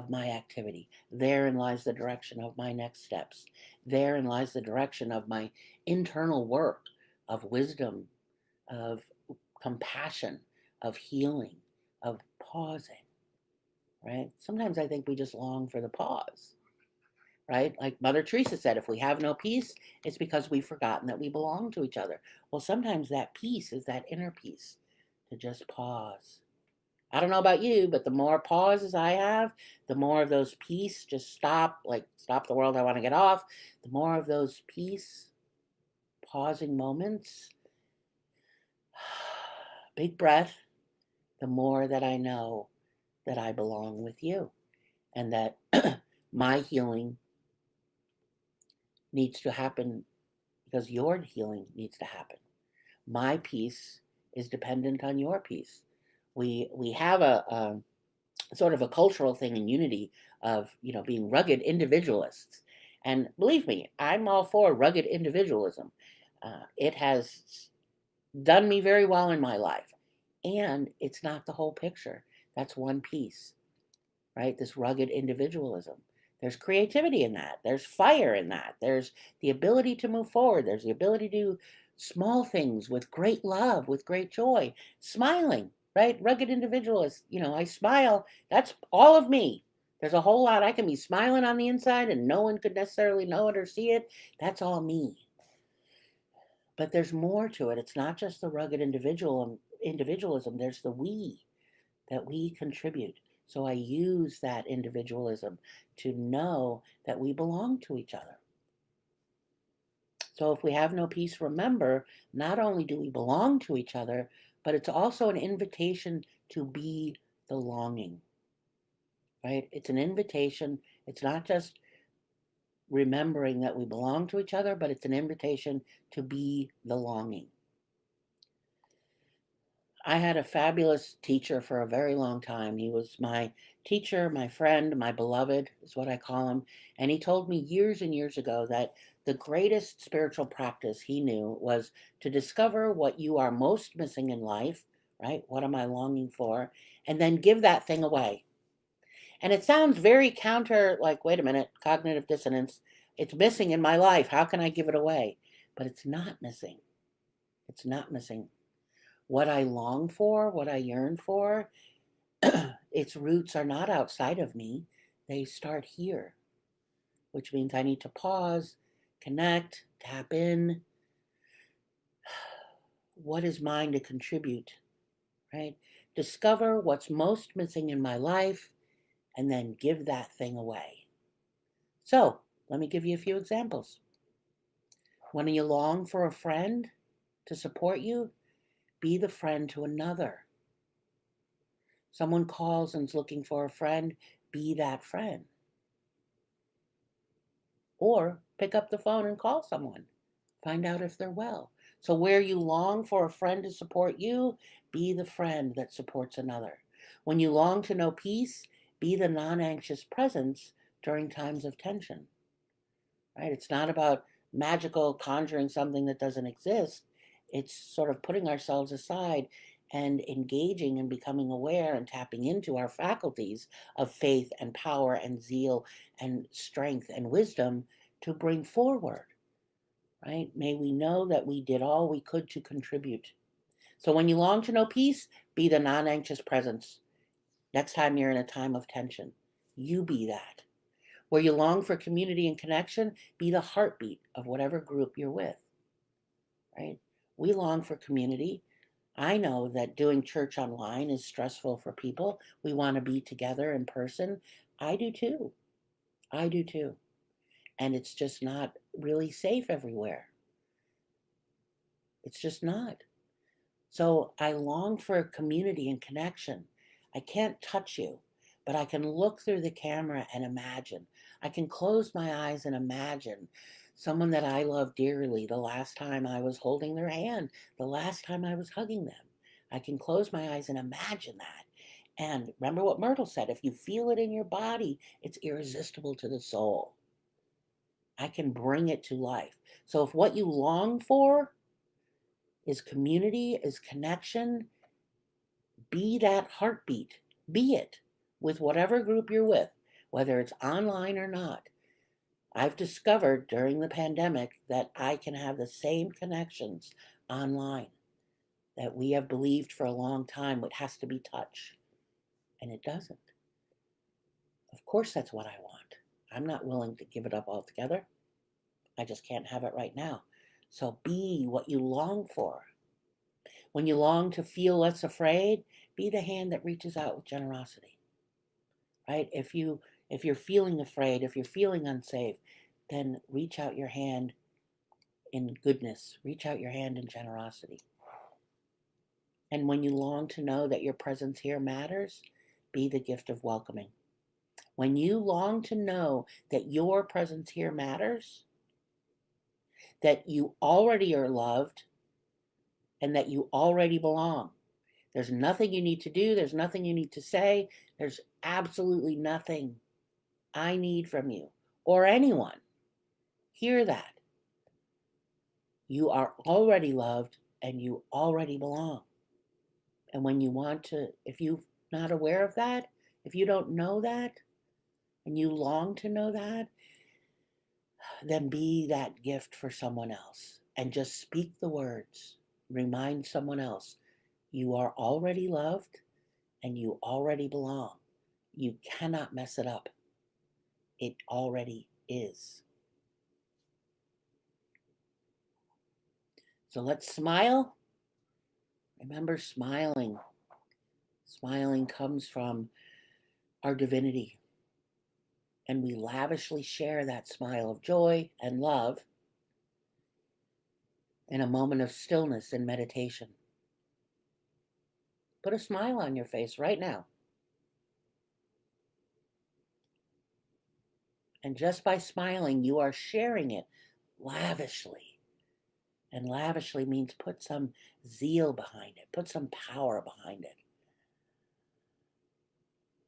my activity. Therein lies the direction of my next steps. Therein lies the direction of my internal work of wisdom, of compassion, of healing, of pausing, right? Sometimes I think we just long for the pause, right? Like Mother Teresa said, if we have no peace, it's because we've forgotten that we belong to each other. Well, sometimes that peace is that inner peace to just pause. I don't know about you, but the more pauses I have, the more of those peace just stop, like stop the world, I want to get off. The more of those peace, pausing moments, big breath, the more that I know that I belong with you and that my healing needs to happen because your healing needs to happen. My peace is dependent on your peace. We have a sort of a cultural thing in Unity of being rugged individualists, and believe me, I'm all for rugged individualism. It has done me very well in my life, and it's not the whole picture. That's one piece, right? This rugged individualism. There's creativity in that. There's fire in that. There's the ability to move forward. There's the ability to do small things with great love, with great joy, smiling, right? Rugged individualist. I smile. That's all of me. There's a whole lot. I can be smiling on the inside and no one could necessarily know it or see it. That's all me. But there's more to it. It's not just the rugged individualism. There's the we that we contribute. So I use that individualism to know that we belong to each other. So if we have no peace, remember, not only do we belong to each other, but it's also an invitation to be the longing, right? It's an invitation. It's not just remembering that we belong to each other, but it's an invitation to be the longing. I had a fabulous teacher for a very long time. He was my teacher, my friend, my beloved, is what I call him. And he told me years and years ago that the greatest spiritual practice he knew was to discover what you are most missing in life, right? What am I longing for? And then give that thing away. And it sounds very counter, like, wait a minute, cognitive dissonance. It's missing in my life. How can I give it away? But it's not missing. It's not missing. What I long for, what I yearn for, its roots are not outside of me. They start here, which means I need to pause, connect, tap in. What is mine to contribute, right? Discover what's most missing in my life and then give that thing away. So, let me give you a few examples. When you long for a friend to support you, be the friend to another. Someone calls and's looking for a friend, be that friend. Or pick up the phone and call someone. Find out if they're well. So, where you long for a friend to support you, be the friend that supports another. When you long to know peace, be the non anxious presence during times of tension. Right? It's not about magical conjuring something that doesn't exist. It's sort of putting ourselves aside and engaging and becoming aware and tapping into our faculties of faith and power and zeal and strength and wisdom to bring forward, right? May we know that we did all we could to contribute. So when you long to know peace, be the non anxious presence. Next time you're in a time of tension, you be that. Where you long for community and connection, be the heartbeat of whatever group you're with, right? We long for community. I know that doing church online is stressful for people. We want to be together in person. I do too. I do too. And it's just not really safe everywhere. It's just not. So I long for community and connection. I can't touch you, but I can look through the camera and imagine. I can close my eyes and imagine someone that I love dearly the last time I was holding their hand, the last time I was hugging them. I can close my eyes and imagine that. And remember what Myrtle said, if you feel it in your body, it's irresistible to the soul. I can bring it to life. So if what you long for is community, is connection, be that heartbeat. Be it with whatever group you're with, whether it's online or not. I've discovered during the pandemic that I can have the same connections online that we have believed for a long time it has to be touch, and it doesn't. Of course, that's what I want. I'm not willing to give it up altogether. I just can't have it right now. So be what you long for. When you long to feel less afraid, be the hand that reaches out with generosity. Right? If you're feeling afraid, if you're feeling unsafe, then reach out your hand in goodness, reach out your hand in generosity. And when you long to know that your presence here matters, be the gift of welcoming. When you long to know that your presence here matters, that you already are loved, and that you already belong. There's nothing you need to do, there's nothing you need to say, there's absolutely nothing I need from you or anyone. Hear that. You are already loved and you already belong. And when you want to, if you're not aware of that, if you don't know that, and you long to know that, then be that gift for someone else and just speak the words. Remind someone else you are already loved and you already belong. You cannot mess it up. It already is. So let's smile. Remember, smiling. Smiling comes from our divinity. And we lavishly share that smile of joy and love in a moment of stillness and meditation. Put a smile on your face right now. And just by smiling, you are sharing it lavishly. And lavishly means put some zeal behind it, put some power behind it.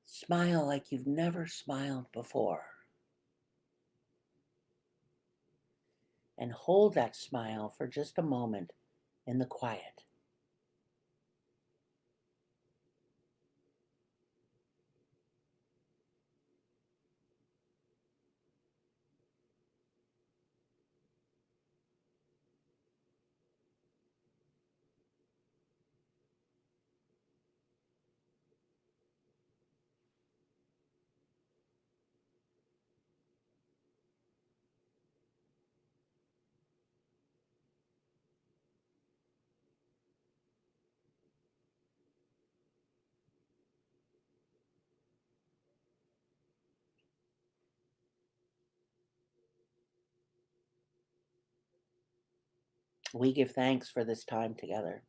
Smile like you've never smiled before. And hold that smile for just a moment in the quiet. We give thanks for this time together.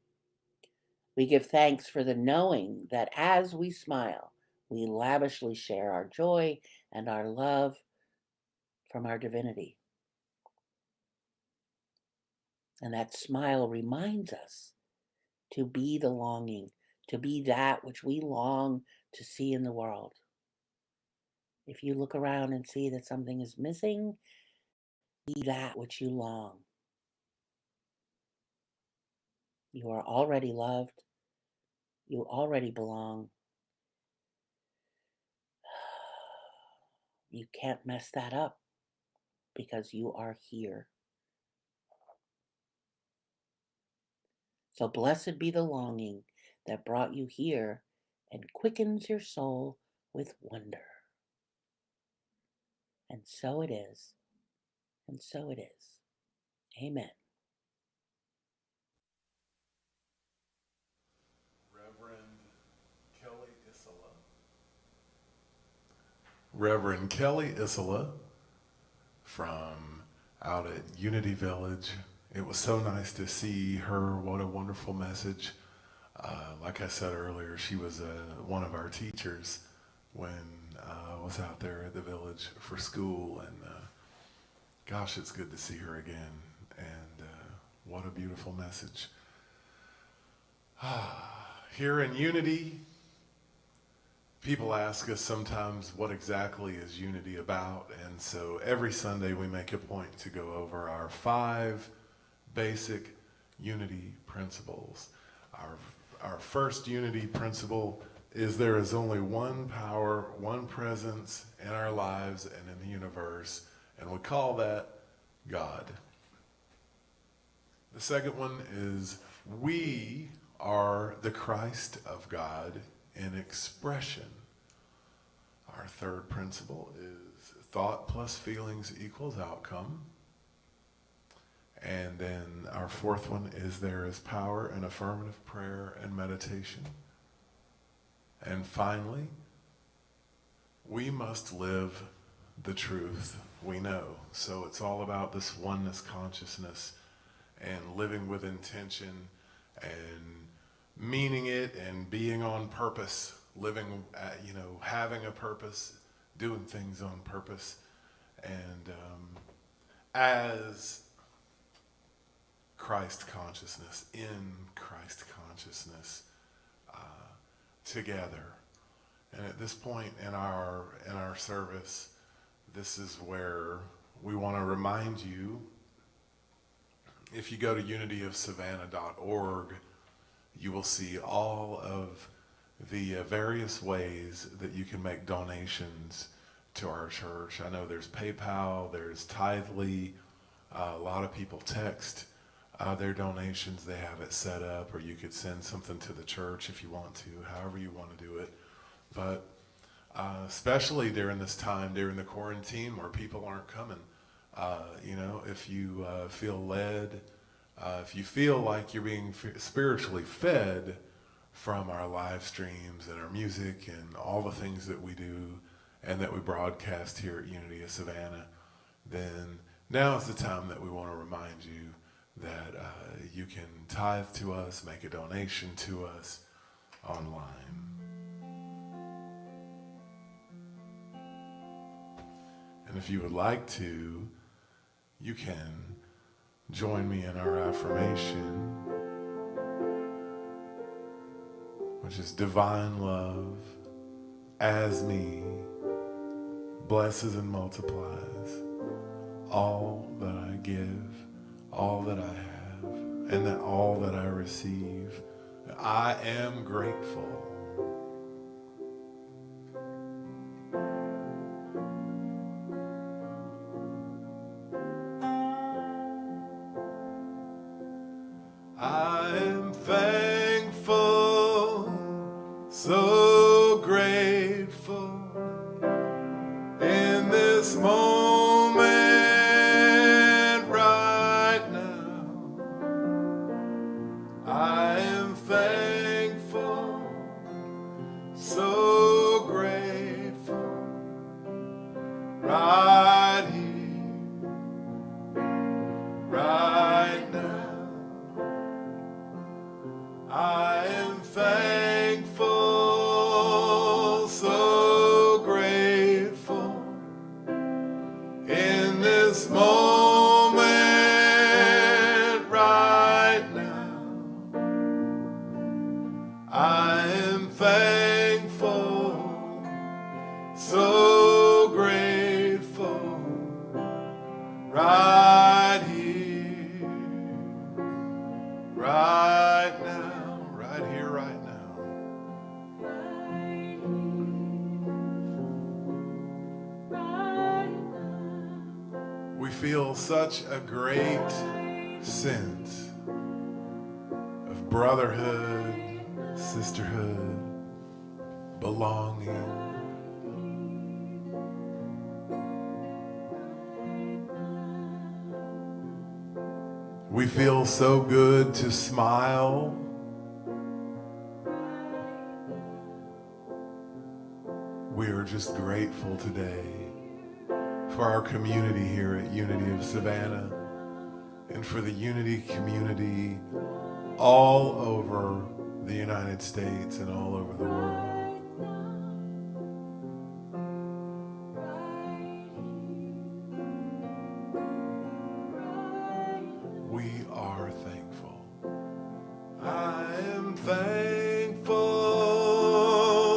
We give thanks for the knowing that as we smile, we lavishly share our joy and our love from our divinity. And that smile reminds us to be the longing, to be that which we long to see in the world. If you look around and see that something is missing, be that which you long. You are already loved. You already belong. You can't mess that up because you are here. So blessed be the longing that brought you here and quickens your soul with wonder. And so it is, and so it is. Amen. Reverend Kelly Isola. Reverend Kelly Isola from out at Unity Village. It was so nice to see her. What a wonderful message. Like I said earlier, she was one of our teachers when I was out there at the village for school. And gosh, it's good to see her again. And what a beautiful message. Here in Unity, people ask us sometimes what exactly is Unity about, and so every Sunday we make a point to go over our 5 basic Unity principles. Our first Unity principle is there is only one power, one presence in our lives and in the universe, and we call that God. The second one is we are the Christ of God in expression. Our third principle is thought plus feelings equals outcome. And then our fourth one is there is power in affirmative prayer and meditation. And finally, we must live the truth we know. So it's all about this oneness consciousness and living with intention and meaning it and being on purpose, living, having a purpose, doing things on purpose. And as Christ consciousness, in Christ consciousness, together. And at this point in our service, this is where we want to remind you, if you go to unityofsavannah.org, you will see all of the various ways that you can make donations to our church. I know there's PayPal, there's Tithely, a lot of people text their donations, they have it set up, or you could send something to the church if you want to, however you want to do it. But especially during this time, during the quarantine where people aren't coming, if you feel led, if you feel like you're being spiritually fed from our live streams and our music and all the things that we do and that we broadcast here at Unity of Savannah, then now is the time that we want to remind you that you can tithe to us, make a donation to us online. And if you would like to, you can join me in our affirmation, which is divine love as me blesses and multiplies all that I give, all that I have, and that all that I receive. I am grateful. I am thankful, so grateful in this moment right now. I am thankful, so grateful right here, right now. I am thankful, so grateful in this moment right now. I am thankful, so grateful right here, right now, right here, right now. We feel such a great sense of brotherhood, sisterhood, belonging. We feel so good to smile. We are just grateful today for our community here at Unity of Savannah and for the Unity community all over the United States and all over the world. We are thankful. I am thankful,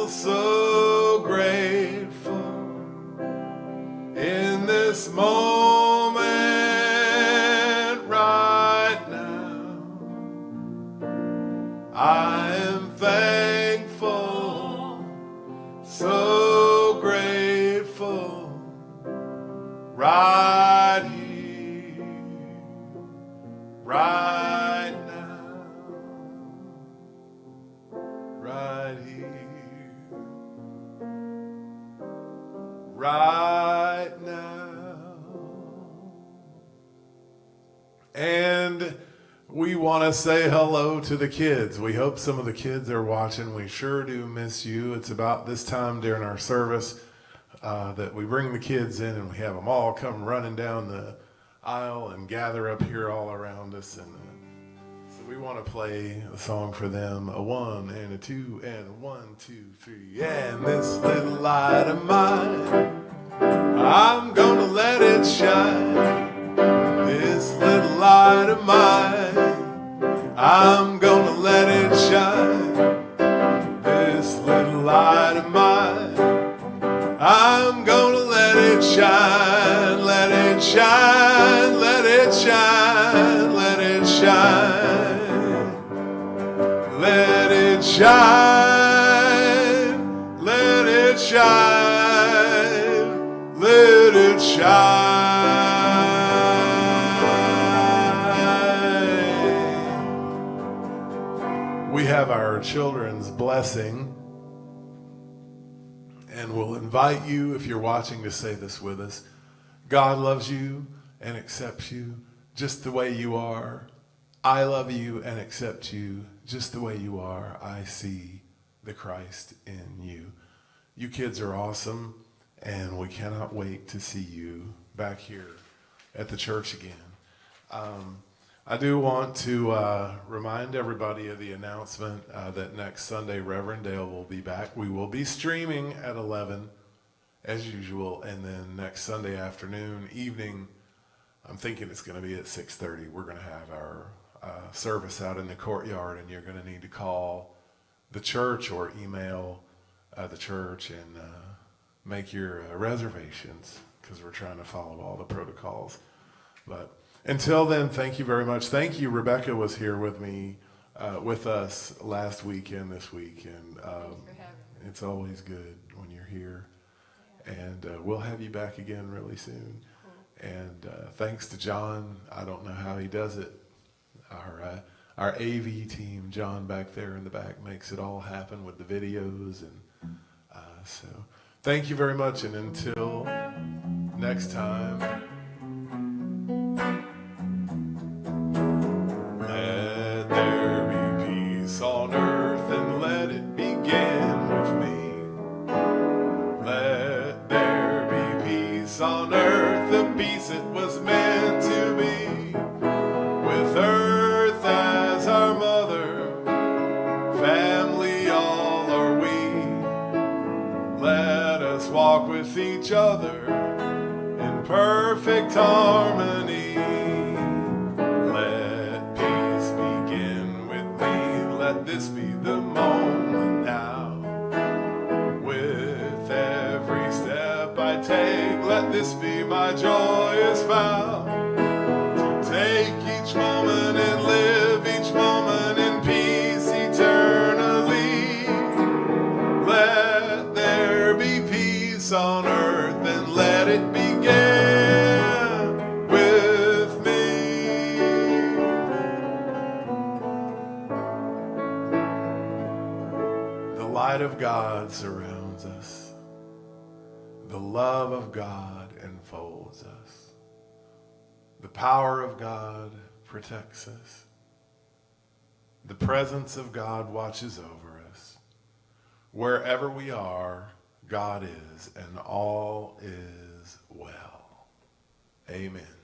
so grateful in this moment right now. I am thankful, so grateful right here, right now, right here, right now. And we want to say hello to the kids. We hope some of the kids are watching. We sure do miss you. It's about this time during our service that we bring the kids in and we have them all come running down the aisle and gather up here all around us. And so we want to play a song for them, a 1 and a 2 and a 1, 2, 3. And this little light of mine, I'm gonna let it shine. This little light of mine, I'm gonna let it shine. This little light of mine, I'm gonna let it shine, let it shine, let it shine, let it shine, let it shine, let it shine, let it shine. We have our children's blessing, and we'll invite you, if you're watching, to say this with us. God loves you and accepts you just the way you are. I love you and accept you just the way you are. I see the Christ in you. You kids are awesome, and we cannot wait to see you back here at the church again. I do want to remind everybody of the announcement that next Sunday Reverend Dale will be back. We will be streaming at 11 as usual, and then next Sunday afternoon, evening, I'm thinking it's going to be at 6:30. We're going to have our service out in the courtyard, and you're going to need to call the church or email the church and make your reservations, because we're trying to follow all the protocols. But until then, thank you very much. Thank you. Rebecca was here with me, with us last week and this week, and Thanks for having me. it's always good when you're here. And we'll have you back again really soon. Cool. And thanks to John. I don't know how he does it. Our AV team, John back there in the back, makes it all happen with the videos. And so thank you very much. And until next time, let there be peace on earth, and let it begin with me. Let there be peace on earth, the peace it was meant to be. With earth as our mother, family all are we. Let us walk with each other in perfect harmony. Let peace begin with me. Let this be the moment now. With every step I take, let this be my joyous vow. To take each moment and live each moment in peace eternally. Let there be peace on earth, and let it begin with me. The light of God surrounds us. The love of God enfolds us. The power of God protects us. The presence of God watches over us. Wherever we are, God is, and all is well. Amen.